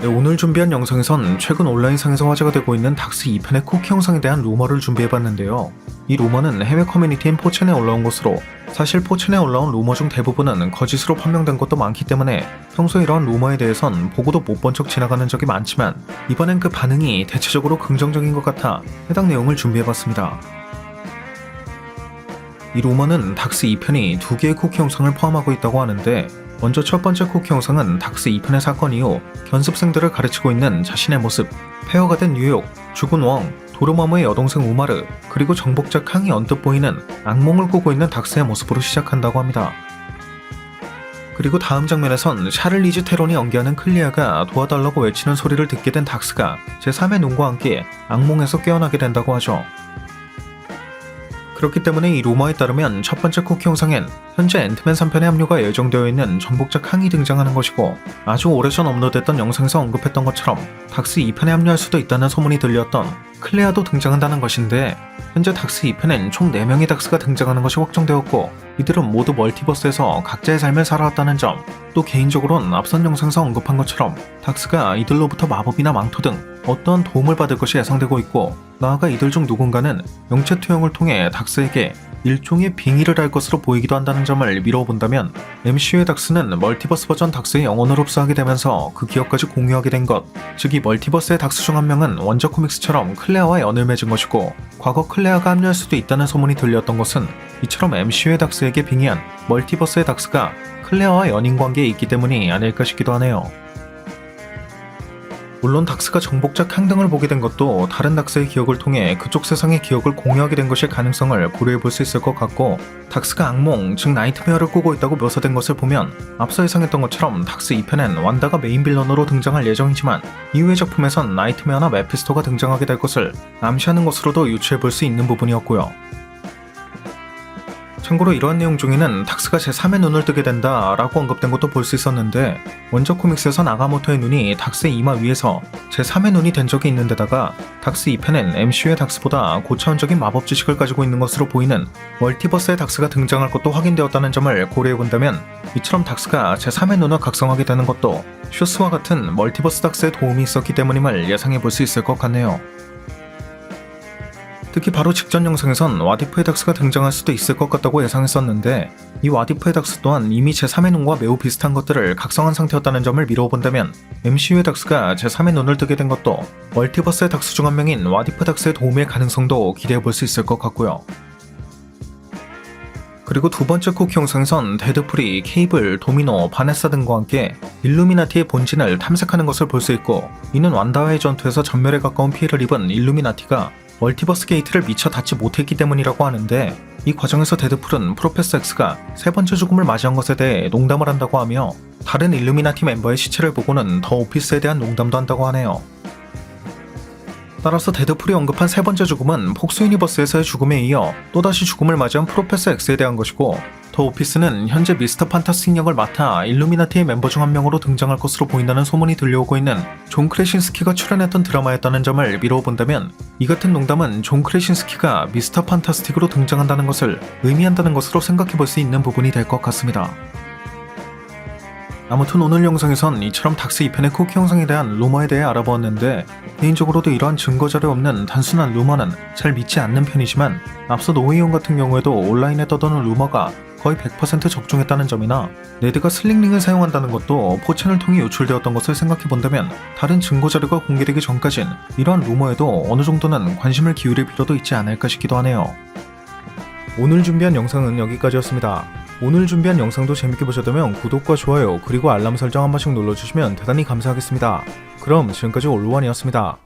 네, 오늘 준비한 영상에선 최근 온라인상에서 화제가 되고 있는 닥스 2편의 쿠키 영상에 대한 루머를 준비해봤는데요. 이 루머는 해외 커뮤니티인 4chan에 올라온 것으로, 사실 4chan에 올라온 루머 중 대부분은 거짓으로 판명된 것도 많기 때문에 평소 이러한 루머에 대해선 보고도 못 본 척 지나가는 적이 많지만, 이번엔 그 반응이 대체적으로 긍정적인 것 같아 해당 내용을 준비해봤습니다. 이 루머는 닥스 2편이 2개의 쿠키 영상을 포함하고 있다고 하는데, 먼저 첫 번째 쿠키 영상은 닥스 2편의 사건 이후 견습생들을 가르치고 있는 자신의 모습, 폐허가 된 뉴욕, 죽은 웡, 도르마무의 여동생 우마르, 그리고 정복자 캉이 언뜻 보이는 악몽을 꾸고 있는 닥스의 모습으로 시작한다고 합니다. 그리고 다음 장면에선 샤를리즈 테론이 연기하는 클리아가 도와달라고 외치는 소리를 듣게 된 닥스가 제3의 눈과 함께 악몽에서 깨어나게 된다고 하죠. 그렇기 때문에 이 루머에 따르면 첫 번째 쿠키 영상엔 현재 앤트맨 3편에 합류가 예정되어 있는 정복자 캉이 등장하는 것이고, 아주 오래전 업로드했던 영상에서 언급했던 것처럼 닥스 2편에 합류할 수도 있다는 소문이 들렸던 클레아도 등장한다는 것인데, 현재 닥스 2편엔 총 4명의 닥스가 등장하는 것이 확정되었고, 이들은 모두 멀티버스에서 각자의 삶을 살아왔다는 점, 또 개인적으로는 앞선 영상에서 언급한 것처럼 닥스가 이들로부터 마법이나 망토 등 어떠한 도움을 받을 것이 예상되고 있고, 나아가 이들 중 누군가는 영체 투영을 통해 닥스에게 일종의 빙의를 할 것으로 보이기도 한다는 점을 미뤄본다면, MCU의 닥스는 멀티버스 버전 닥스의 영혼을 흡수하게 되면서 그 기억까지 공유하게 된 것, 즉 이 멀티버스의 닥스 중 한 명은 원작 코믹스처럼 클레아와 연을 맺은 것이고, 과거 클레아가 합류할 수도 있다는 소문이 들렸던 것은 이처럼 MCU의 닥스에게 빙의한 멀티버스의 닥스가 클레아와 연인 관계에 있기 때문이 아닐까 싶기도 하네요. 물론 닥스가 정복자 캉 등을 보게 된 것도 다른 닥스의 기억을 통해 그쪽 세상의 기억을 공유하게 된 것일 가능성을 고려해볼 수 있을 것 같고, 닥스가 악몽, 즉 나이트메어를 꾸고 있다고 묘사된 것을 보면 앞서 예상했던 것처럼 닥스 2편엔 완다가 메인 빌런으로 등장할 예정이지만, 이후의 작품에선 나이트메어나 메피스토가 등장하게 될 것을 암시하는 것으로도 유추해볼 수 있는 부분이었고요. 참고로 이러한 내용 중에는 닥스가 제3의 눈을 뜨게 된다 라고 언급된 것도 볼 수 있었는데, 원작 코믹스에선 아가모토의 눈이 닥스의 이마 위에서 제3의 눈이 된 적이 있는데다가 닥스 2편엔 MCU의 닥스보다 고차원적인 마법 지식을 가지고 있는 것으로 보이는 멀티버스의 닥스가 등장할 것도 확인되었다는 점을 고려해본다면, 이처럼 닥스가 제3의 눈을 각성하게 되는 것도 슈스와 같은 멀티버스 닥스의 도움이 있었기 때문임을 예상해볼 수 있을 것 같네요. 특히 바로 직전 영상에선 와디프의 닥스가 등장할 수도 있을 것 같다고 예상했었는데, 이 와디프의 닥스 또한 이미 제3의 눈과 매우 비슷한 것들을 각성한 상태였다는 점을 미뤄본다면, MCU의 닥스가 제3의 눈을 뜨게 된 것도 멀티버스의 닥스 중 한 명인 와디프 닥스의 도움일 가능성도 기대해볼 수 있을 것 같고요. 그리고 두 번째 쿠키 영상에선 데드풀이 케이블, 도미노, 바네사 등과 함께 일루미나티의 본진을 탐색하는 것을 볼 수 있고, 이는 완다와의 전투에서 전멸에 가까운 피해를 입은 일루미나티가 멀티버스 게이트를 미처 닿지 못했기 때문이라고 하는데, 이 과정에서 데드풀은 프로페서 X가 세 번째 죽음을 맞이한 것에 대해 농담을 한다고 하며, 다른 일루미나티 멤버의 시체를 보고는 더 오피스에 대한 농담도 한다고 하네요. 따라서 데드풀이 언급한 세 번째 죽음은 폭스 유니버스에서의 죽음에 이어 또다시 죽음을 맞이한 프로페서 X에 대한 것이고, 더 오피스는 현재 미스터 판타스틱 역을 맡아 일루미나티의 멤버 중 한 명으로 등장할 것으로 보인다는 소문이 들려오고 있는 존 크레신스키가 출연했던 드라마였다는 점을 미뤄본다면, 이 같은 농담은 존 크레신스키가 미스터 판타스틱으로 등장한다는 것을 의미한다는 것으로 생각해볼 수 있는 부분이 될 것 같습니다. 아무튼 오늘 영상에선 이처럼 닥스 2편의 쿠키 영상에 대한 루머에 대해 알아보았는데, 개인적으로도 이러한 증거자료 없는 단순한 루머는 잘 믿지 않는 편이지만, 앞서 노웨이홈 같은 경우에도 온라인에 떠도는 루머가 거의 100% 적중했다는 점이나, 네드가 슬링링을 사용한다는 것도 4chan을 통해 유출되었던 것을 생각해본다면, 다른 증거자료가 공개되기 전까진 이러한 루머에도 어느 정도는 관심을 기울일 필요도 있지 않을까 싶기도 하네요. 오늘 준비한 영상은 여기까지였습니다. 오늘 준비한 영상도 재밌게 보셨다면 구독과 좋아요 그리고 알람 설정 한 번씩 눌러주시면 대단히 감사하겠습니다. 그럼 지금까지 올루원이었습니다.